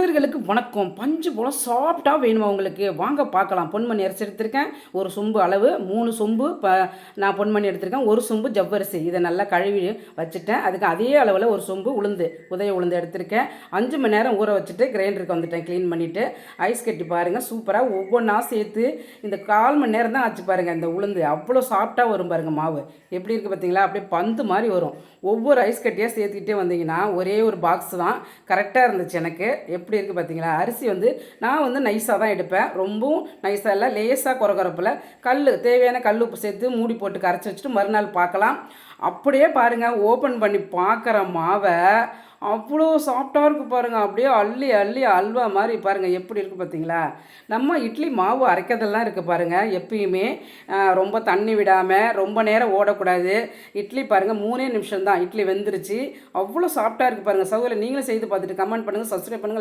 நண்பர்களுக்கு வணக்கம். பஞ்சு போல சாஃப்ட்டா வேணுமா உங்களுக்கு? வாங்க பார்க்கலாம். பொன்மணி அரிசி எடுத்திருக்கேன். ஒரு சொம்பு அளவு 3 சொம்பு நான் பொன்மணி எடுத்திருக்கேன். ஒரு சொம்பு ஜவ்வரிசி. இதை நல்லா கழுவி வச்சுட்டேன். அதுக்கு அதே அளவில் ஒரு சொம்பு உளுந்து, உதய உளுந்து எடுத்திருக்கேன். 5 மணி நேரம் ஊற வச்சுட்டு கிரைண்டருக்கு வந்துட்டேன் க்ளீன் பண்ணிவிட்டு. ஐஸ் கட்டி பாருங்கள், சூப்பராக ஒவ்வொன்றா சேர்த்து இந்த 1/4 மணி நேரம் தான் ஆச்சு பாருங்கள். இந்த உளுந்து அவ்வளோ சாஃப்ட்டாக வரும் பாருங்கள். மாவு எப்படி இருக்குது பார்த்தீங்களா? அப்படியே பந்து மாதிரி வரும். ஒவ்வொரு ஐஸ் கட்டியாக சேர்த்துக்கிட்டே வந்தீங்கன்னா ஒரே ஒரு பாக்ஸ் தான் கரெக்டாக இருந்துச்சு எனக்கு. எப்படி இருக்குது பார்த்தீங்களா? அரிசி நான் நைஸாக தான் எடுப்பேன். ரொம்பவும் நைஸாக இல்லை, லேசாக குறப்பில் தேவையான கல் உப்பு சேர்த்து மூடி போட்டு கரைச்சி வச்சுட்டு மறுநாள் பார்க்கலாம். அப்படியே பாருங்கள், ஓப்பன் பண்ணி பார்க்குற மாவை அவ்வளோ சாஃப்டாக இருக்குது பாருங்கள். அப்படியே அள்ளி அள்ளி அல்வா மாதிரி பாருங்கள் எப்படி இருக்குது பார்த்தீங்களா? நம்ம இட்லி மாவு அரைக்கிறதெல்லாம் இருக்குது பாருங்கள். எப்பயுமே ரொம்ப தண்ணி விடாமல் ரொம்ப நேரம் ஓடக்கூடாது. இட்லி பாருங்கள் 3 நிமிஷம் தான் இட்லி வெந்துருச்சு. அவ்வளோ சாஃப்டாக இருக்குது பாருங்கள். சகோதரி நீங்களும் செய்து பார்த்துட்டு கமெண்ட் பண்ணுங்கள், சப்ஸ்கிரைப் பண்ணுங்கள்.